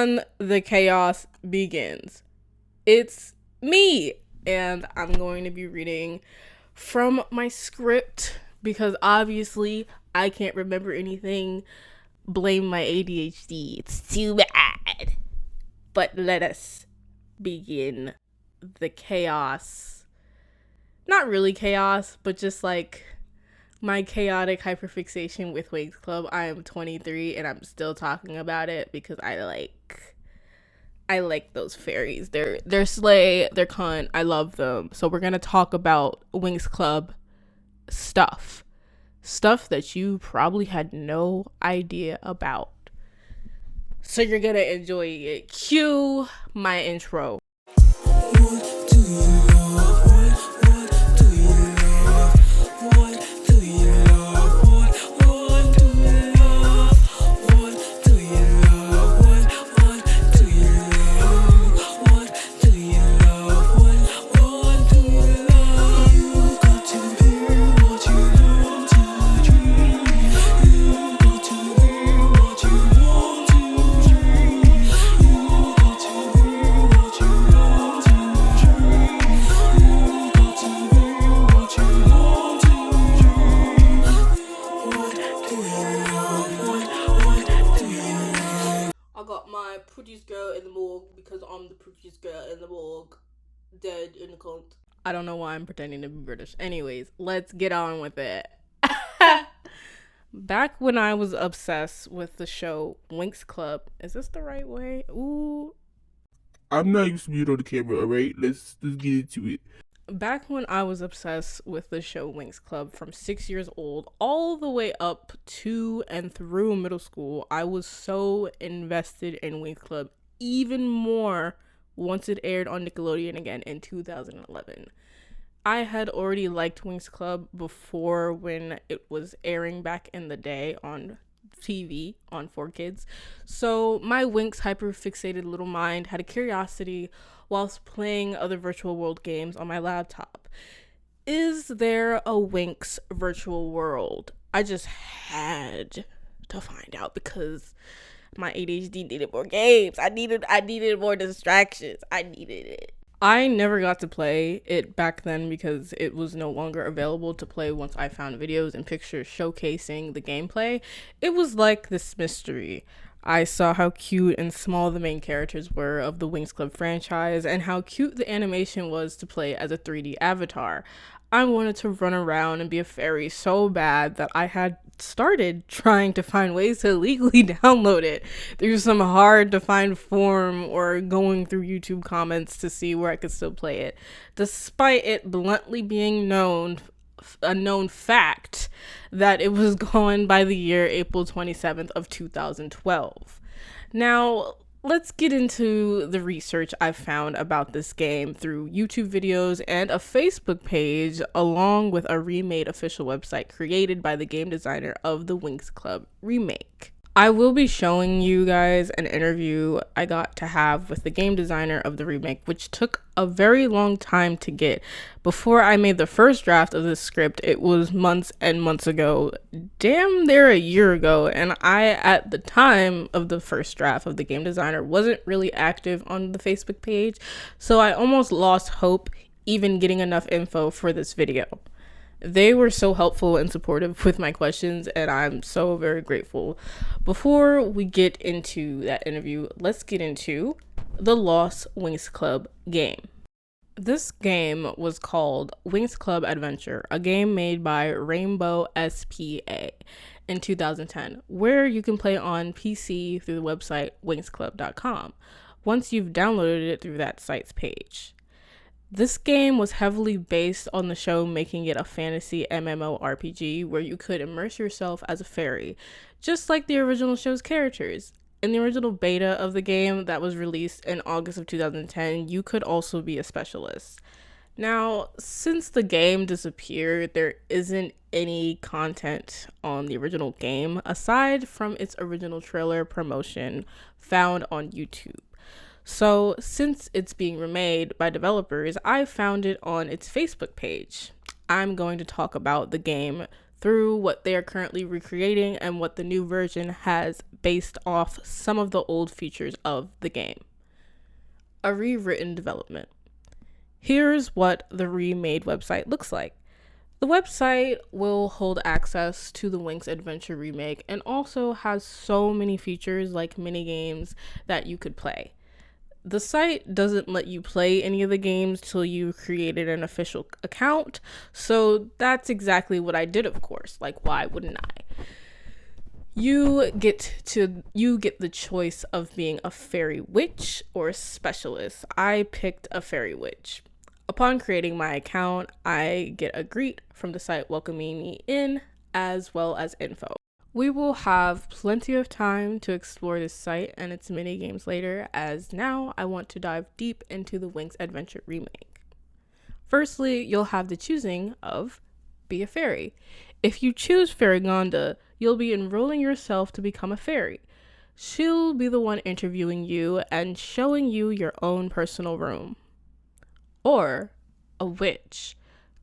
and the chaos begins. It's me, and I'm going to be reading from my script because obviously I can't remember anything. Blame my ADHD. It's too bad. But let us begin the chaos. Not really chaos, but just like my chaotic hyperfixation with Winx Club. I am 23 and I'm still talking about it because I like those fairies. They're slay, they're cunt. I love them. So we're gonna talk about Winx Club stuff that you probably had no idea about. So you're gonna enjoy it. Cue my intro. What do you love? What do you love? What do you love? What do you love? What do you love? What do you love? What do you love? What do you love? You got to hear what you want to dream. You got to hear what you want to dream. You got to hear what you want to dream. You got to hear what you want to dream. What do you love? What do you love? I got my prettiest girl in the morgue because I'm the prettiest girl in the morgue. Dead in the cunt. I don't know why I'm pretending to be British. Anyways, let's get on with it. Back when I was obsessed with the show Winx Club. Is this the right way? Ooh. I'm not used to being on the camera, alright? Let's get into it. Back when I was obsessed with the show Winx Club from 6 years old all the way up to and through middle school, I was so invested in Winx Club even more once it aired on Nickelodeon again in 2011. I had already liked Winx Club before when it was airing back in the day on TV on 4Kids. So my Winx hyperfixated little mind had a curiosity whilst playing other virtual world games on my laptop. Is there a Winx virtual world? I just had to find out because my ADHD needed more games. I needed more distractions. I needed it. I never got to play it back then because it was no longer available to play once I found videos and pictures showcasing the gameplay. It was like this mystery. I saw how cute and small the main characters were of the Winx Club franchise and how cute the animation was to play as a 3D avatar. I wanted to run around and be a fairy so bad that I had started trying to find ways to legally download it through some hard to find form or going through YouTube comments to see where I could still play it, despite it bluntly being a known fact that it was gone by the year April 27th of 2012. Now, let's get into the research I found about this game through YouTube videos and a Facebook page, along with a remade official website created by the game designer of the Winx Club remake. I will be showing you guys an interview I got to have with the game designer of the remake, which took a very long time to get. Before I made the first draft of this script, it was months and months ago, damn near a year ago, and I, at the time of the first draft of the game designer, wasn't really active on the Facebook page, so I almost lost hope even getting enough info for this video. They were so helpful and supportive with my questions, and I'm so very grateful. Before we get into that interview, let's get into the Lost Winx Club game. This game was called Winx Club Adventure, a game made by Rainbow SPA in 2010, where you can play on PC through the website winxclub.com once you've downloaded it through that site's page. This game was heavily based on the show, making it a fantasy MMORPG where you could immerse yourself as a fairy, just like the original show's characters. In the original beta of the game that was released in August of 2010, you could also be a specialist. Now, since the game disappeared, there isn't any content on the original game aside from its original trailer promotion found on YouTube. So, since it's being remade by developers, I found it on its Facebook page. I'm going to talk about the game through what they are currently recreating and what the new version has based off some of the old features of the game. A rewritten development. Here's what the remade website looks like. The website will hold access to the Winx Adventure remake and also has so many features like minigames that you could play. The site doesn't let you play any of the games till you created an official account, so that's exactly what I did, of course. Like, why wouldn't I? You get the choice of being a fairy witch or a specialist. I picked a fairy witch. Upon creating my account, I get a greet from the site welcoming me in, as well as info. We will have plenty of time to explore this site and its mini games later, as now I want to dive deep into the Winx Adventure remake. Firstly, you'll have the choosing of be a fairy. If you choose Fairygonda, you'll be enrolling yourself to become a fairy. She'll be the one interviewing you and showing you your own personal room. Or a witch.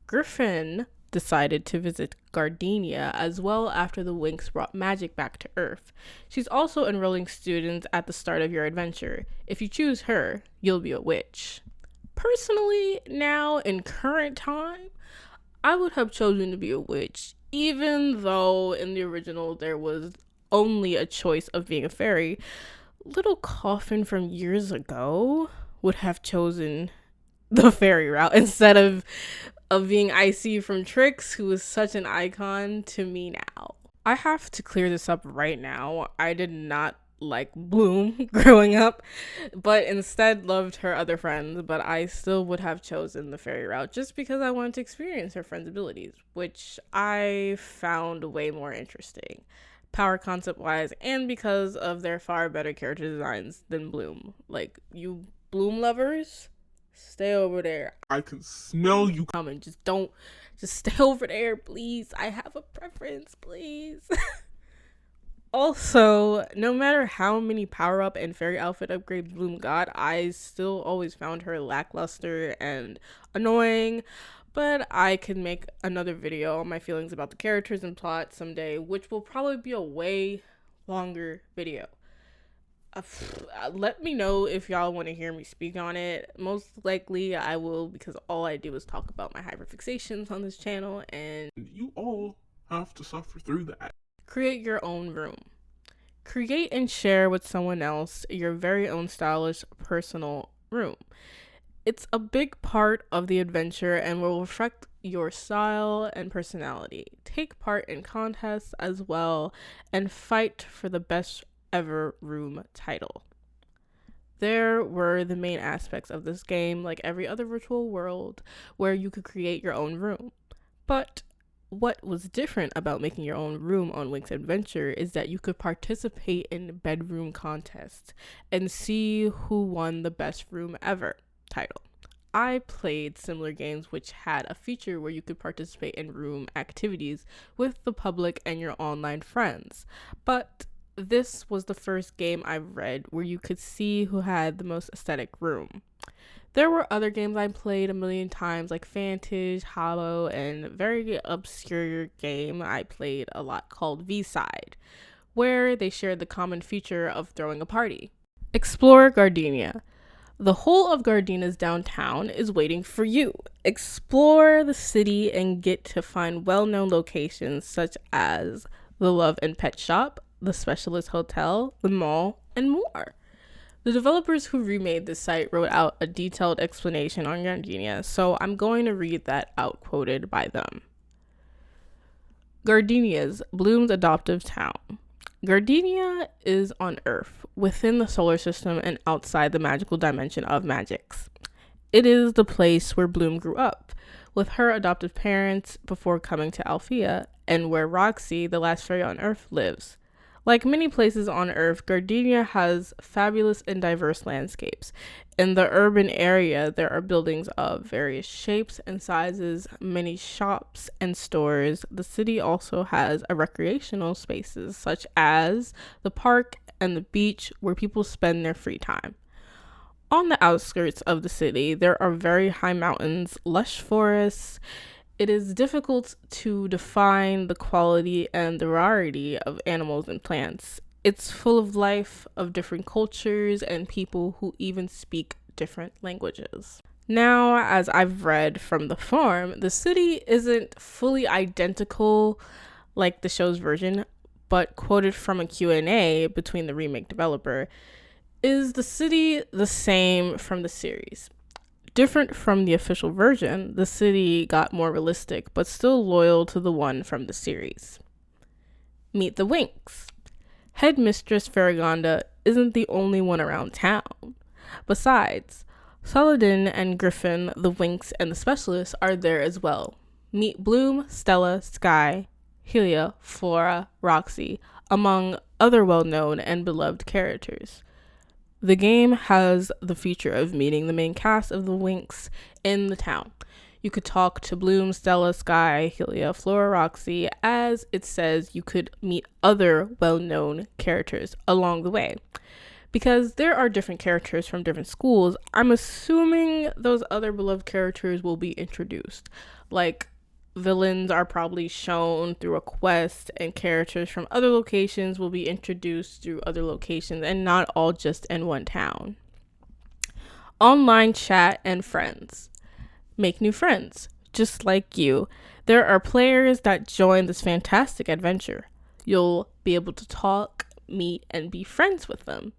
Griffin decided to visit Gardenia as well after the Winx brought magic back to Earth. She's also enrolling students at the start of your adventure. If you choose her, you'll be a witch. Personally, now in current time, I would have chosen to be a witch, even though in the original there was only a choice of being a fairy. Little Coffin from years ago would have chosen the fairy route instead of being Icy from Tricks, who is such an icon to me now. I have to clear this up right now. I did not like Bloom growing up, but instead loved her other friends, but I still would have chosen the fairy route just because I wanted to experience her friends' abilities, which I found way more interesting, power concept wise, and because of their far better character designs than Bloom. Like, you Bloom lovers, stay over there. I can smell you coming. Just stay over there, please. I have a preference, please. Also, no matter how many power-up and fairy outfit upgrades Bloom got, I still always found her lackluster and annoying, but I can make another video on my feelings about the characters and plot someday, which will probably be a way longer video. Let me know if y'all want to hear me speak on it. Most likely I will, because all I do is talk about my hyperfixations on this channel, and you all have to suffer through that. Create your own room. Create and share with someone else your very own stylish personal room. It's a big part of the adventure and will reflect your style and personality. Take part in contests as well and fight for the best ever room title. There were the main aspects of this game, like every other virtual world, where you could create your own room. But what was different about making your own room on Winx Adventure is that you could participate in bedroom contests and see who won the best room ever title. I played similar games which had a feature where you could participate in room activities with the public and your online friends, but this was the first game I've read where you could see who had the most aesthetic room. There were other games I played a million times, like Fantage, Hollow, and a very obscure game I played a lot called V-Side, where they shared the common feature of throwing a party. Explore Gardenia. The whole of Gardenia's downtown is waiting for you. Explore the city and get to find well-known locations such as the Love and Pet Shop, the Specialist Hotel, the mall, and more. The developers who remade this site wrote out a detailed explanation on Gardenia, so I'm going to read that out quoted by them. Gardenia's Bloom's adoptive town. Gardenia is on Earth, within the solar system and outside the magical dimension of Magix. It is the place where Bloom grew up, with her adoptive parents before coming to Althea, and where Roxy, the last fairy on Earth, lives. Like many places on Earth, Gardenia has fabulous and diverse landscapes. In the urban area, there are buildings of various shapes and sizes, many shops and stores. The city also has recreational spaces such as the park and the beach where people spend their free time. On the outskirts of the city, there are very high mountains, lush forests, It is difficult to define the quality and the rarity of animals and plants. It's full of life, of different cultures, and people who even speak different languages. Now, as I've read from the farm, the city isn't fully identical like the show's version, but quoted from a Q&A between the remake developer, is the city the same from the series? Different from the official version, the city got more realistic, but still loyal to the one from the series. Meet the Winx. Headmistress Farragonda isn't the only one around town. Besides, Saladin and Griffin, the Winx, and the Specialist are there as well. Meet Bloom, Stella, Sky, Helia, Flora, Roxy, among other well-known and beloved characters. The game has the feature of meeting the main cast of the Winx in the town. You could talk to Bloom, Stella, Sky, Helia, Flora, Roxy. As it says, you could meet other well-known characters along the way. Because there are different characters from different schools, I'm assuming those other beloved characters will be introduced. Like, villains are probably shown through a quest, and characters from other locations will be introduced through other locations, and not all just in one town. Online chat and friends. Make new friends, just like you. There are players that join this fantastic adventure. You'll be able to talk, meet, and be friends with them.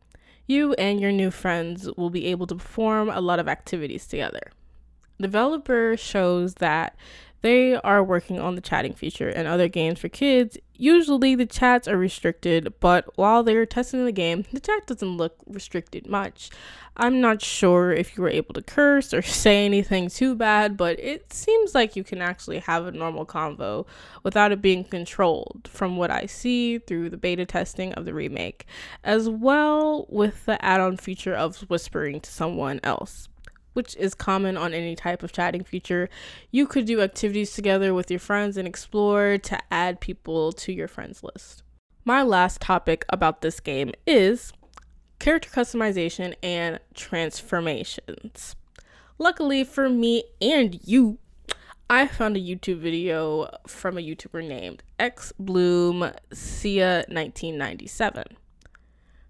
You and your new friends will be able to perform a lot of activities together. Developer shows that they are working on the chatting feature in other games for kids. Usually the chats are restricted, but while they're testing the game, the chat doesn't look restricted much. I'm not sure if you were able to curse or say anything too bad, but it seems like you can actually have a normal convo without it being controlled from what I see through the beta testing of the remake, as well with the add-on feature of whispering to someone else, which is common on any type of chatting feature. You could do activities together with your friends and explore to add people to your friends list. My last topic about this game is character customization and transformations. Luckily for me and you, I found a YouTube video from a YouTuber named xbloomsia1997.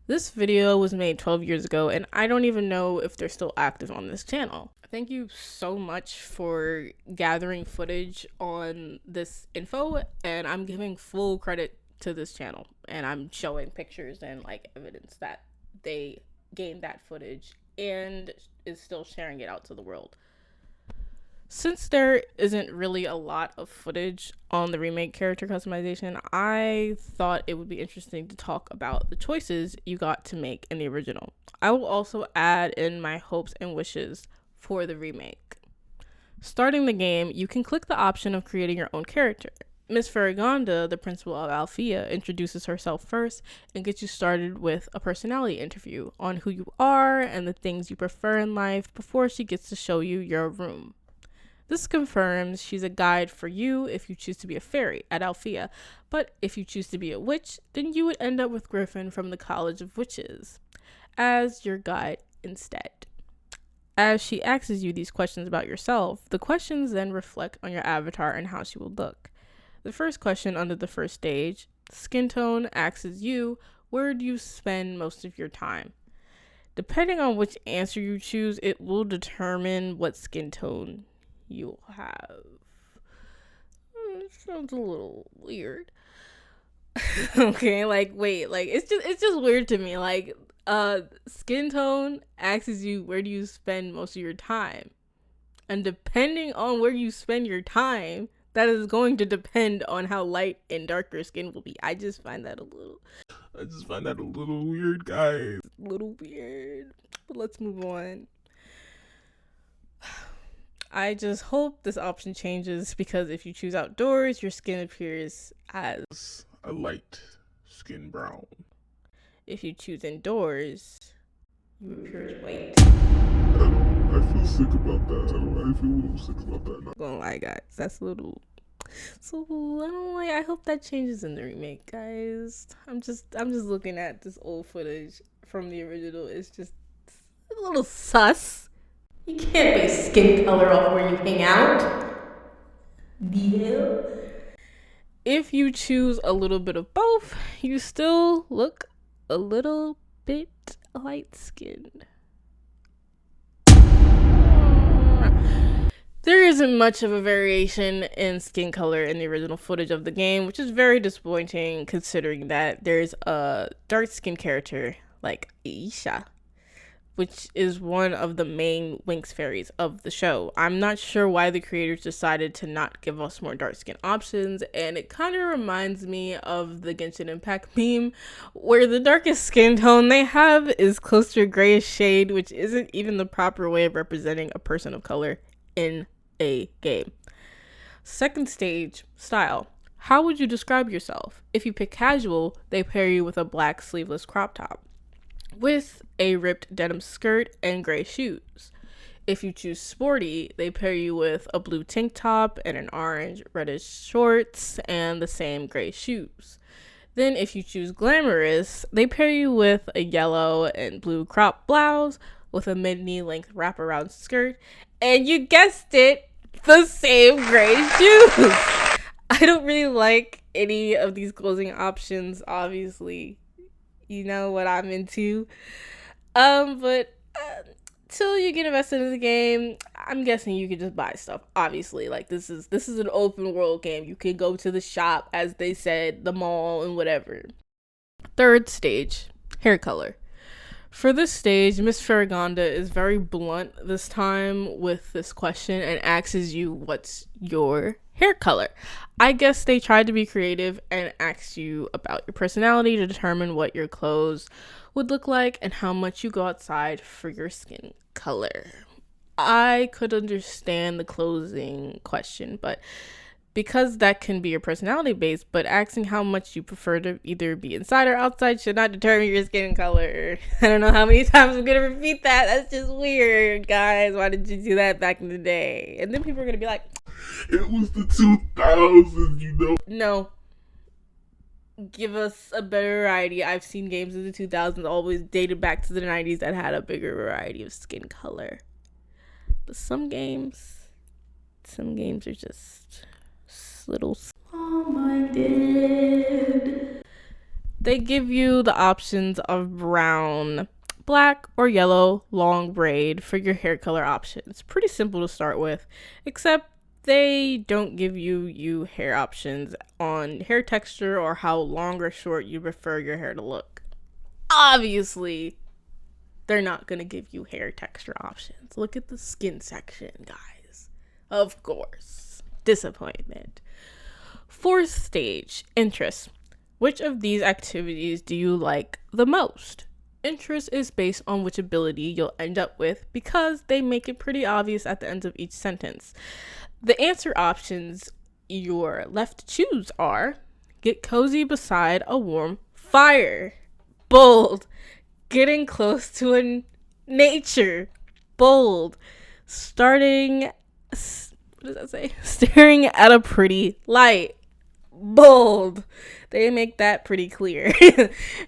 This video was made 12 years ago, and I don't even know if they're still active on this channel. Thank you so much for gathering footage on this info, and I'm giving full credit to this channel, and I'm showing pictures and like evidence that they gained that footage and is still sharing it out to the world. Since there isn't really a lot of footage on the remake character customization, I thought it would be interesting to talk about the choices you got to make in the original. I will also add in my hopes and wishes for the remake. Starting the game, you can click the option of creating your own character. Miss Farragonda, the principal of Althea, introduces herself first and gets you started with a personality interview on who you are and the things you prefer in life before she gets to show you your room. This confirms she's a guide for you if you choose to be a fairy at Althea, but if you choose to be a witch, then you would end up with Griffin from the College of Witches as your guide instead. As she asks you these questions about yourself, the questions then reflect on your avatar and how she will look. The first question under the first stage, skin tone, asks you, where do you spend most of your time? Depending on which answer you choose, it will determine what skin tone you'll have. It sounds a little weird. Okay, wait, it's just weird to me. Skin tone asks you, where do you spend most of your time? And depending on where you spend your time, that is going to depend on how light and dark your skin will be. I just find that a little weird, guys. A little weird. But let's move on. I just hope this option changes, because if you choose outdoors, your skin appears as a light skin brown. If you choose indoors, you appear as white. I feel sick about that. I feel a little sick about that now. I'm gonna lie, guys. That's a little. So I don't like. I hope that changes in the remake, guys. I'm just looking at this old footage from the original. It's just a little sus. You can't base skin color off where you hang out. If you choose a little bit of both, you still look a little bit light skinned. There isn't much of a variation in skin color in the original footage of the game, which is very disappointing considering that there's a dark skinned character like Aisha, which is one of the main Winx fairies of the show. I'm not sure why the creators decided to not give us more dark skin options, and it kind of reminds me of the Genshin Impact meme, where the darkest skin tone they have is close to a grayish shade, which isn't even the proper way of representing a person of color in a game. Second stage, style. How would you describe yourself? If you pick casual, they pair you with a black sleeveless crop top with a ripped denim skirt and gray shoes. If you choose sporty, they pair you with a blue tank top and an orange reddish shorts and the same gray shoes. Then if you choose glamorous, they pair you with a yellow and blue crop blouse with a mid-knee length wraparound skirt, and you guessed it, the same gray shoes. I don't really like any of these clothing options, obviously. You know what I'm into. But till you get invested in the game, I'm guessing you can just buy stuff. Obviously, like this is an open world game. You can go to the shop, as they said, the mall, and whatever. Third stage, hair color. For this stage, Miss Farragonda is very blunt this time with this question and asks you, what's your hair color? I guess they tried to be creative and asked you about your personality to determine what your clothes would look like and how much you go outside for your skin color. I could understand the clothing question, but because that can be your personality based, but asking how much you prefer to either be inside or outside should not determine your skin color. I don't know how many times I'm gonna repeat that. That's just weird, guys. Why did you do that back in the day? And then people are gonna be like, it was the 2000s, you know. No. Give us a better variety. I've seen games in the 2000s always dated back to the 90s that had a bigger variety of skin color. But some games are just little small-minded. They give you the options of brown, black, or yellow long braid for your hair color options. Pretty simple to start with, except they don't give you hair options on hair texture or how long or short you prefer your hair to look. Obviously, they're not going to give you hair texture options. Look at the skin section, guys. Of course. Disappointment. Fourth stage, interest. Which of these activities do you like the most? Interest is based on which ability you'll end up with because they make it pretty obvious at the end of each sentence. The answer options you're left to choose are: get cozy beside a warm fire. Bold. Getting close to nature. Bold. Staring at a pretty light. Bold. They make that pretty clear.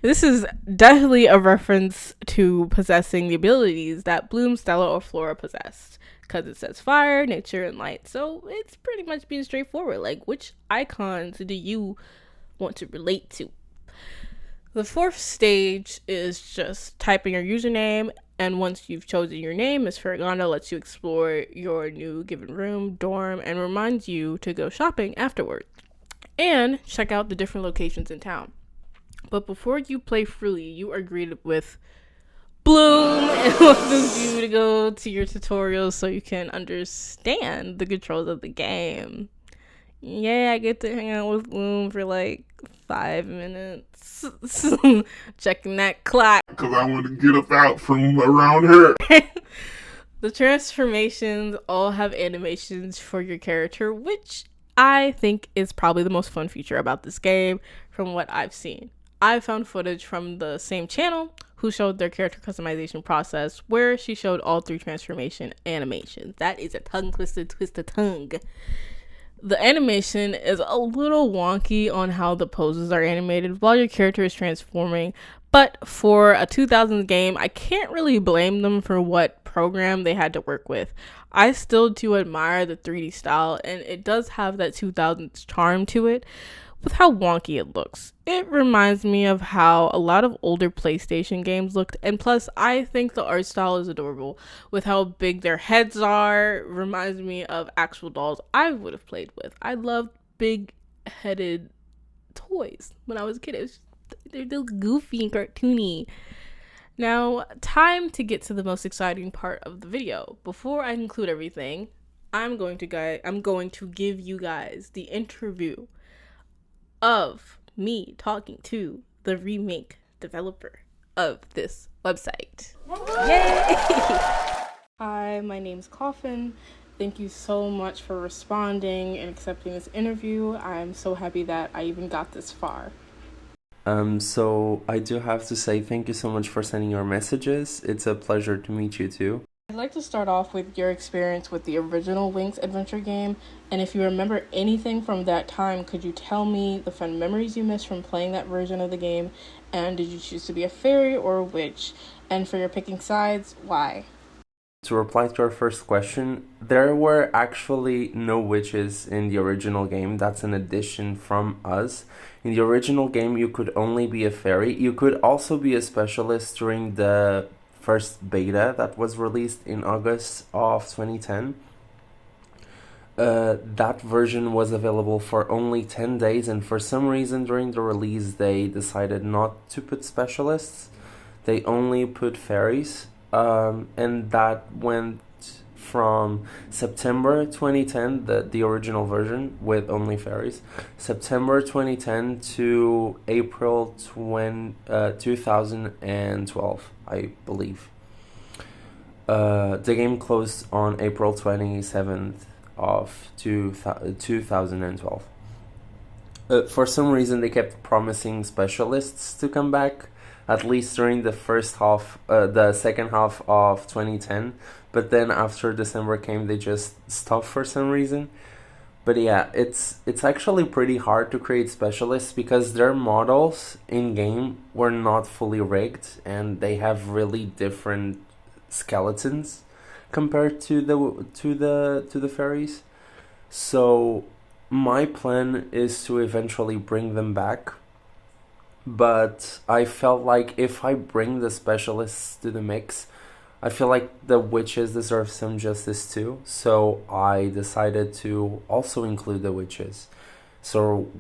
This is definitely a reference to possessing the abilities that Bloom, Stella, or Flora possessed, because it says fire, nature, and light. So it's pretty much being straightforward. Like, which icons do you want to relate to? The fourth stage is just typing your username, and once you've chosen your name, Miss Farragonda lets you explore your new given room, dorm, and reminds you to go shopping afterward and check out the different locations in town. But before you play freely, you are greeted with Bloom and welcomes you to go to your tutorials so you can understand the controls of the game. Yeah, I get to hang out with Bloom for like 5 minutes. Checking that clock. Because I want to get up out from around her. The transformations all have animations for your character, which I think is probably the most fun feature about this game from what I've seen. I found footage from the same channel who showed their character customization process, where she showed all 3 transformation animations. That is a tongue twisted twist of tongue. The animation is a little wonky on how the poses are animated while your character is transforming, But for a 2000s game, I can't really blame them for what program they had to work with. I still do admire the 3D style, and it does have that 2000s charm to it with how wonky it looks. It reminds me of how a lot of older PlayStation games looked, and plus, I think the art style is adorable with how big their heads are. Reminds me of actual dolls I would have played with. I loved big headed toys when I was a kid. They're goofy and cartoony. Now, time to get to the most exciting part of the video. Before I conclude everything, I'm going to give you guys the interview of me talking to the remake developer of this website. Yay! Hi, my name's Coffin. Thank you so much for responding and accepting this interview. I'm so happy that I even got this far. So I do have to say thank you so much for sending your messages. It's a pleasure to meet you too. I'd like to start off with your experience with the original Winx adventure game, and if you remember anything from that time, could you tell me the fun memories you missed from playing that version of the game, and did you choose to be a fairy or a witch? And for your picking sides, why? To reply to your first question, there were actually no witches in the original game. That's an addition from us. In the original game, you could only be a fairy. You could also be a specialist during the first beta that was released in August of 2010. That version was available for only 10 days, and for some reason during the release they decided not to put specialists. They only put fairies, and that went from September 2010, the original version with only fairies, September 2010 to April 2012, I believe. The game closed on April 27th of 2012. For some reason they kept promising specialists to come back, at least during the second half of 2010, but then after December came they just stopped for some reason. But yeah, it's actually pretty hard to create specialists because their models in game were not fully rigged and they have really different skeletons compared to the fairies. So my plan is to eventually bring them back, but I felt like if I bring the specialists to the mix, I feel like the witches deserve some justice too. So I decided to also include the witches. So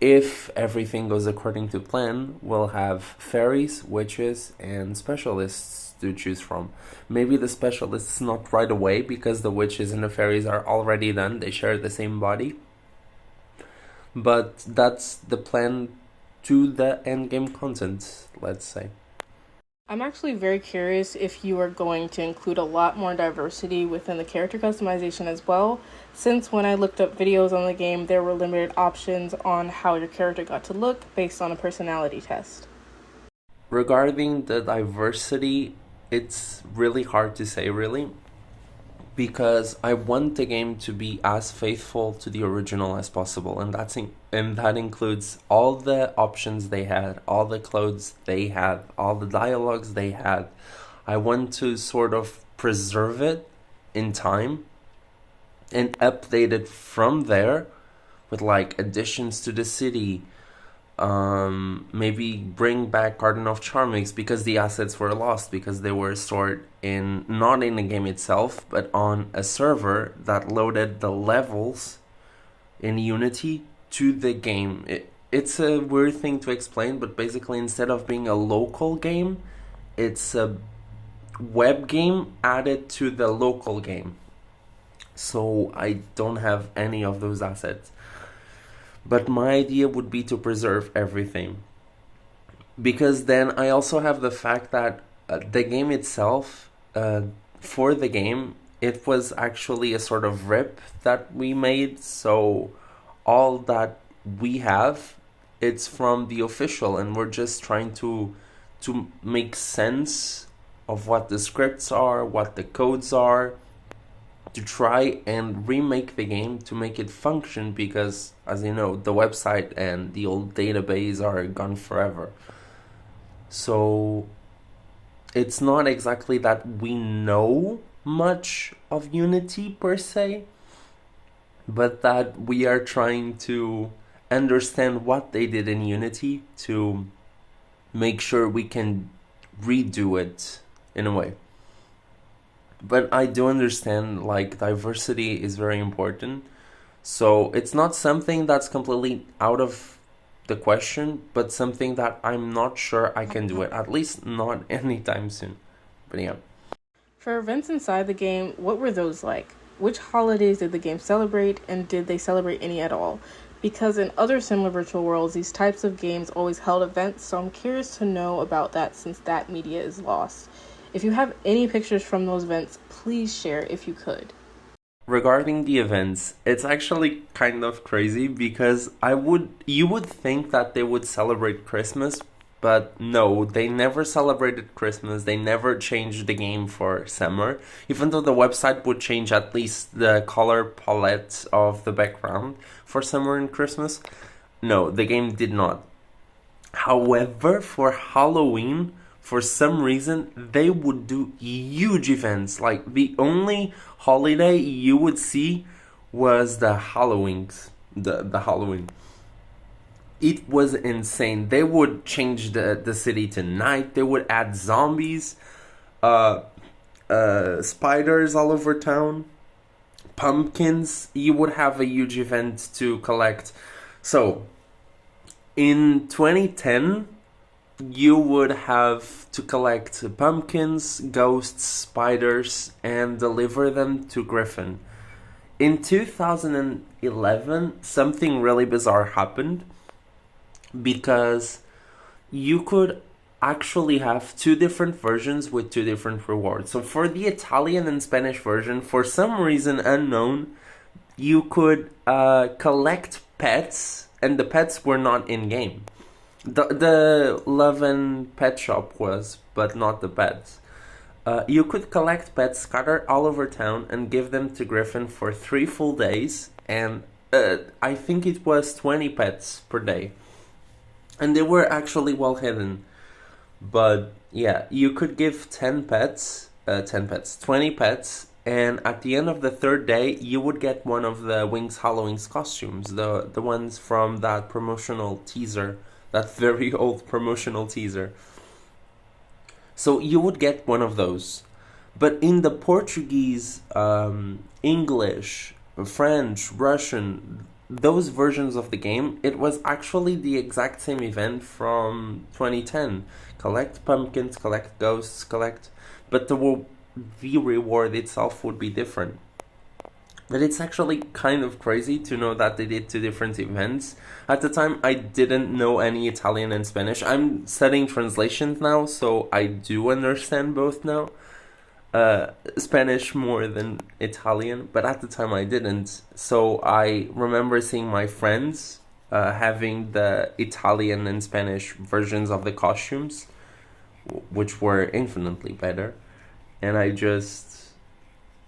if everything goes according to plan, we'll have fairies, witches, and specialists to choose from. Maybe the specialists not right away because the witches and the fairies are already done. They share the same body. But that's the plan to the endgame content, let's say. I'm actually very curious if you are going to include a lot more diversity within the character customization as well, since when I looked up videos on the game, there were limited options on how your character got to look based on a personality test. Regarding the diversity, it's really hard to say, really, because I want the game to be as faithful to the original as possible, and that includes all the options they had, all the clothes they had, all the dialogues they had. I want to sort of preserve it in time and update it from there with like additions to the city. Maybe bring back Garden of Charmix because the assets were lost because they were stored not in the game itself, but on a server that loaded the levels in Unity to the game. It's a weird thing to explain, but basically instead of being a local game, it's a web game added to the local game. So I don't have any of those assets. But my idea would be to preserve everything. Because then I also have the fact that the game itself, for the game, it was actually a sort of rip that we made. So all that we have, it's from the official, and we're just trying to make sense of what the scripts are, what the codes are, to try and remake the game to make it function, because as you know, the website and the old database are gone forever. So it's not exactly that we know much of Unity per se, but that we are trying to understand what they did in Unity to make sure we can redo it in a way. But I do understand, like, diversity is very important. So it's not something that's completely out of the question, but something that I'm not sure I can do it, at least not anytime soon. But yeah. For events inside the game, what were those like? Which holidays did the game celebrate, and did they celebrate any at all? Because in other similar virtual worlds, these types of games always held events, so I'm curious to know about that since that media is lost. If you have any pictures from those events, please share if you could. Regarding the events, it's actually kind of crazy because you would think that they would celebrate Christmas, but no, they never celebrated Christmas. They never changed the game for summer, even though the website would change at least the color palette of the background for summer and Christmas. No, the game did not. However, for Halloween, for some reason, they would do huge events. Like, the only holiday you would see was the Halloween's. The Halloween. It was insane. They would change the city to night. They would add zombies, spiders all over town, pumpkins. You would have a huge event to collect. So, in 2010, you would have to collect pumpkins, ghosts, spiders, and deliver them to Griffin. In 2011, something really bizarre happened because you could actually have two different versions with two different rewards. So for the Italian and Spanish version, for some reason unknown, you could collect pets, and the pets were not in-game. The Love and Pet Shop was, but not the pets. You could collect pets scattered all over town and give them to Griffin for 3 full days, and I think it was 20 pets per day. And they were actually well hidden. But yeah, you could give 20 pets, and at the end of the 3rd day, you would get one of the Winx Halloween's costumes, the ones from that promotional teaser. That very old promotional teaser. So you would get one of those. But in the Portuguese, English, French, Russian, those versions of the game, it was actually the exact same event from 2010. Collect pumpkins, collect ghosts, but the reward itself would be different. But it's actually kind of crazy to know that they did 2 different events. At the time, I didn't know any Italian and Spanish. I'm studying translations now, so I do understand both now. Spanish more than Italian, but at the time I didn't. So I remember seeing my friends having the Italian and Spanish versions of the costumes, which were infinitely better. And I just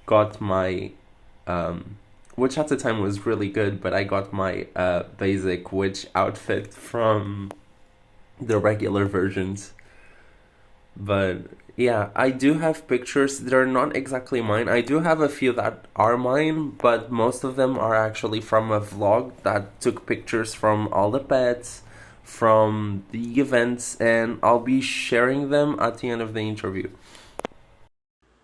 got my... which at the time was really good, but I got my basic witch outfit from the regular versions. But yeah, I do have pictures. They're not exactly mine. I do have a few that are mine, but most of them are actually from a vlog that took pictures from all the pets, from the events, and I'll be sharing them at the end of the interview.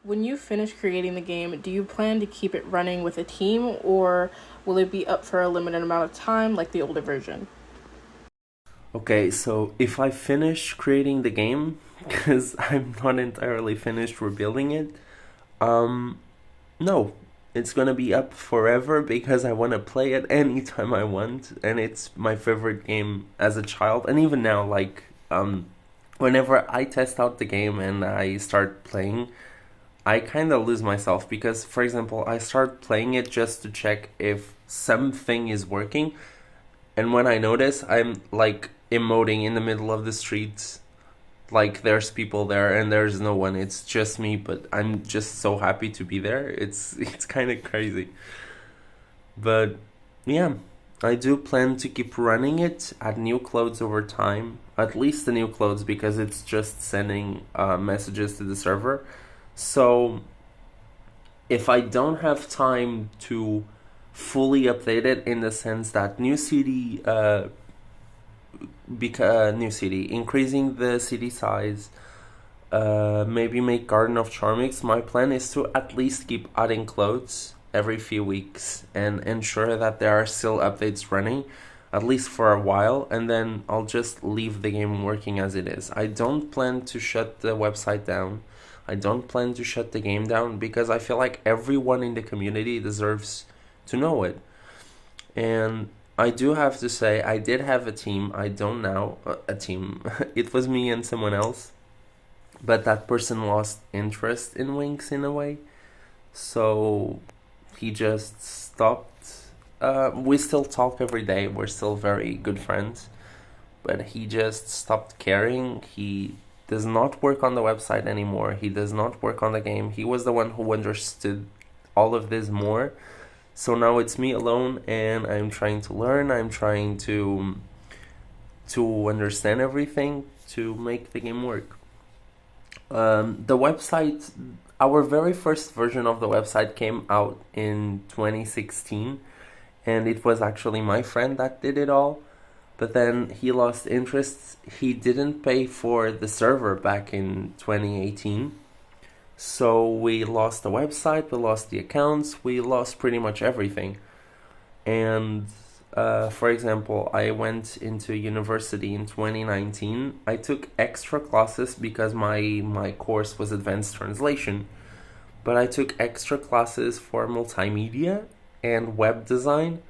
When you finish creating the game, do you plan to keep it running with a team, or will it be up for a limited amount of time like the older version? Okay, so if I finish creating the game, because I'm not entirely finished rebuilding it, no, it's gonna be up forever because I want to play it anytime I want, and it's my favorite game as a child, and even now, like, whenever I test out the game and I start playing, I kind of lose myself because, for example, I start playing it just to check if something is working, and when I notice, I'm like emoting in the middle of the streets, like there's people there and there's no one, it's just me, but I'm just so happy to be there. It's kind of crazy. But yeah, I do plan to keep running it, add new clothes over time. at least the new clothes, because it's just sending messages to the server. So if I don't have time to fully update it, in the sense that new CD, increasing the CD size, maybe make Garden of Charmix, my plan is to at least keep adding clothes every few weeks and ensure that there are still updates running, at least for a while, and then I'll just leave the game working as it is. I don't plan to shut the website down. I don't plan to shut the game down, because I feel like everyone in the community deserves to know it. And I do have to say, I did have a team. I don't now a team. It was me and someone else, but that person lost interest in Winx in a way, so he just stopped. We still talk every day. We're still very good friends, but he just stopped caring. He does not work on the website anymore. He does not work on the game. He was the one who understood all of this more. So now it's me alone, and I'm trying to learn. I'm trying to understand everything to make the game work. The website, our very first version of the website came out in 2016, and it was actually my friend that did it all. But then he lost interest. He didn't pay for the server back in 2018. So we lost the website, we lost the accounts, we lost pretty much everything. And for example, I went into university in 2019. I took extra classes because my course was advanced translation. But I took extra classes for multimedia and web design,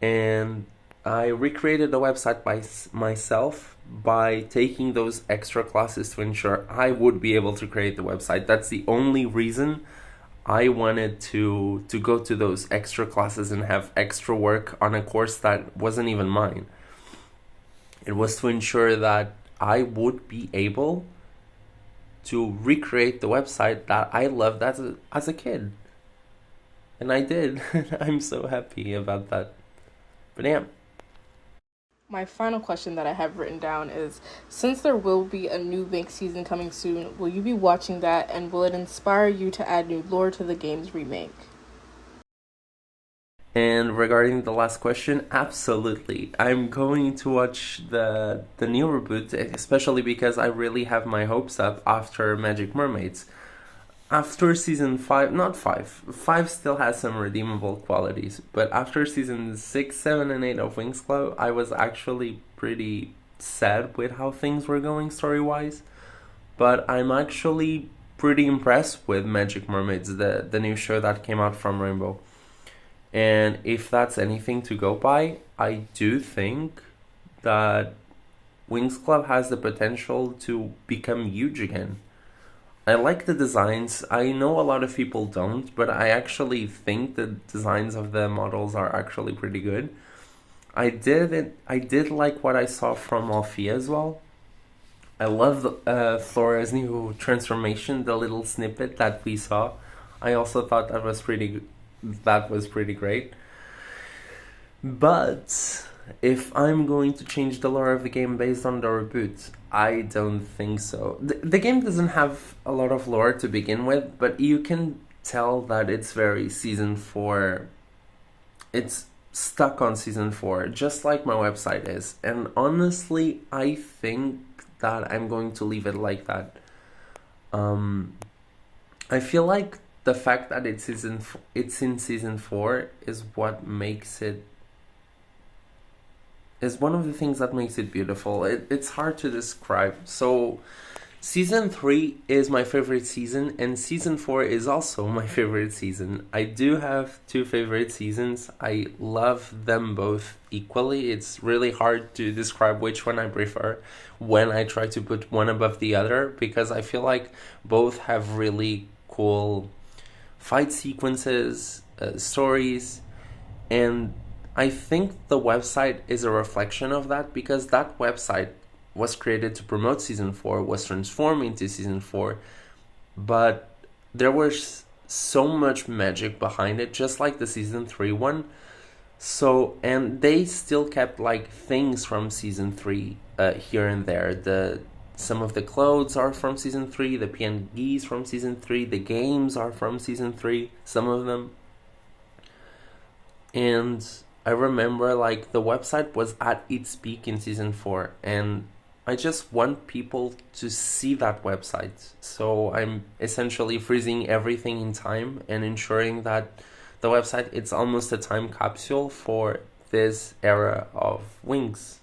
and I recreated the website by myself by taking those extra classes to ensure I would be able to create the website. That's the only reason I wanted to go to those extra classes and have extra work on a course that wasn't even mine. It was to ensure that I would be able to recreate the website that I loved as a kid. And I did. I'm so happy about that. But yeah. My final question that I have written down is, since there will be a new Winx season coming soon, will you be watching that, and will it inspire you to add new lore to the game's remake? And regarding the last question, absolutely. I'm going to watch the new reboot, especially because I really have my hopes up after Magic Mermaids. After season 5, not 5 still has some redeemable qualities, but after season 6, 7, and 8 of Winx Club, I was actually pretty sad with how things were going story-wise. But I'm actually pretty impressed with Magic Mermaids, the new show that came out from Rainbow. And if that's anything to go by, I do think that Winx Club has the potential to become huge again. I like the designs. I know a lot of people don't, but I actually think the designs of the models are actually pretty good. I did like what I saw from Alfia as well. I love Flora's new transformation, the little snippet that we saw. I also thought that was pretty great. But if I'm going to change the lore of the game based on the reboot, I don't think so. The game doesn't have a lot of lore to begin with, but you can tell that it's very season 4. It's stuck on season 4, just like my website is. And honestly, I think that I'm going to leave it like that. I feel like the fact that it's in season 4 is what makes it, is one of the things that makes it beautiful. It's hard to describe. So season 3 is my favorite season, and season 4 is also my favorite season. I do have 2 favorite seasons. I love them both equally. It's really hard to describe which one I prefer when I try to put one above the other, because I feel like both have really cool fight sequences, stories, and I think the website is a reflection of that, because that website was created to promote season 4, was transformed into season 4, but there was so much magic behind it, just like the season 3 one. So, and they still kept like things from season 3 here and there. Some of the clothes are from season 3, the PNGs from season 3, the games are from season 3, some of them. And I remember like the website was at its peak in season 4, and I just want people to see that website. So I'm essentially freezing everything in time and ensuring that the website, it's almost a time capsule for this era of Winx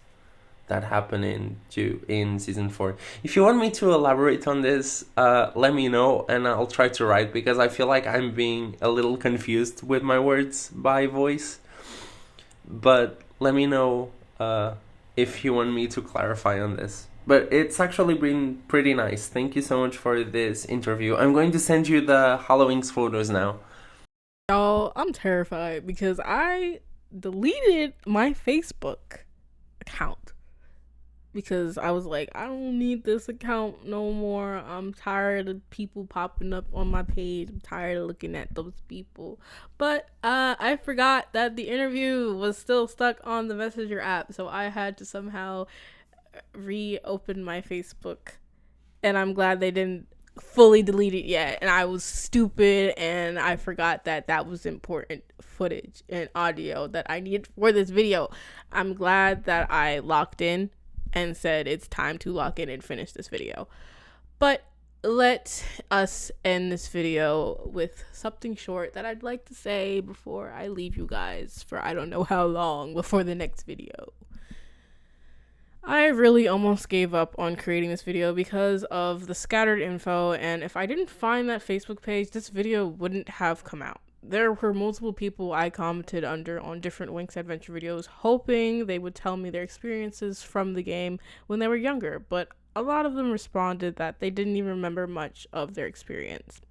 that happened in season 4. If you want me to elaborate on this, let me know and I'll try to write, because I feel like I'm being a little confused with my words by voice. But let me know if you want me to clarify on this. But it's actually been pretty nice. Thank you so much for this interview. I'm going to send you the Halloween's photos now. Y'all, I'm terrified because I deleted my Facebook account because I was like, I don't need this account no more. I'm tired of people popping up on my page. I'm tired of looking at those people. But I forgot that the interview was still stuck on the Messenger app, so I had to somehow reopen my Facebook, and I'm glad they didn't fully delete it yet. And I was stupid and I forgot that that was important footage and audio that I needed for this video. I'm glad that I locked in and said it's time to lock in and finish this video. But let us end this video with something short that I'd like to say before I leave you guys for I don't know how long before the next video. I really almost gave up on creating this video because of the scattered info, and if I didn't find that Facebook page, this video wouldn't have come out. There were multiple people I commented under on different Winx Adventure videos, hoping they would tell me their experiences from the game when they were younger, but a lot of them responded that they didn't even remember much of their experience.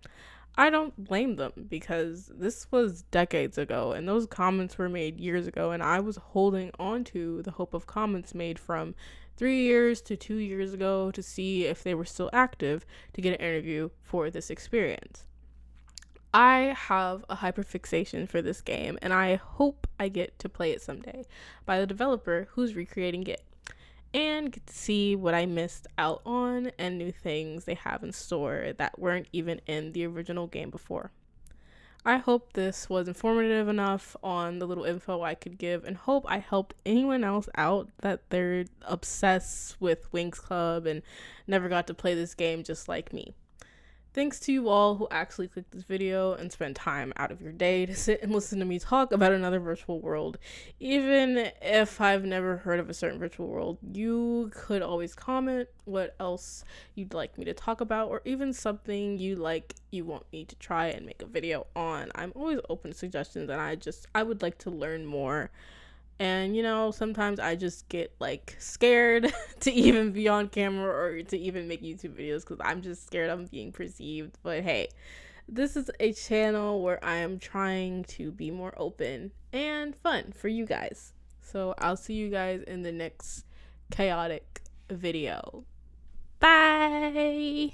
I don't blame them, because this was decades ago and those comments were made years ago, and I was holding on to the hope of comments made from 3 years to 2 years ago to see if they were still active to get an interview for this experience. I have a hyperfixation for this game, and I hope I get to play it someday by the developer who's recreating it, and get to see what I missed out on and new things they have in store that weren't even in the original game before. I hope this was informative enough on the little info I could give, and hope I helped anyone else out that they're obsessed with Winx Club and never got to play this game just like me. Thanks to you all who actually clicked this video and spent time out of your day to sit and listen to me talk about another virtual world. Even if I've never heard of a certain virtual world, you could always comment what else you'd like me to talk about, or even something you want me to try and make a video on. I'm always open to suggestions, and I would like to learn more. And sometimes I just get scared to even be on camera or to even make YouTube videos because I'm just scared I'm being perceived. But hey, this is a channel where I am trying to be more open and fun for you guys. So I'll see you guys in the next chaotic video. Bye!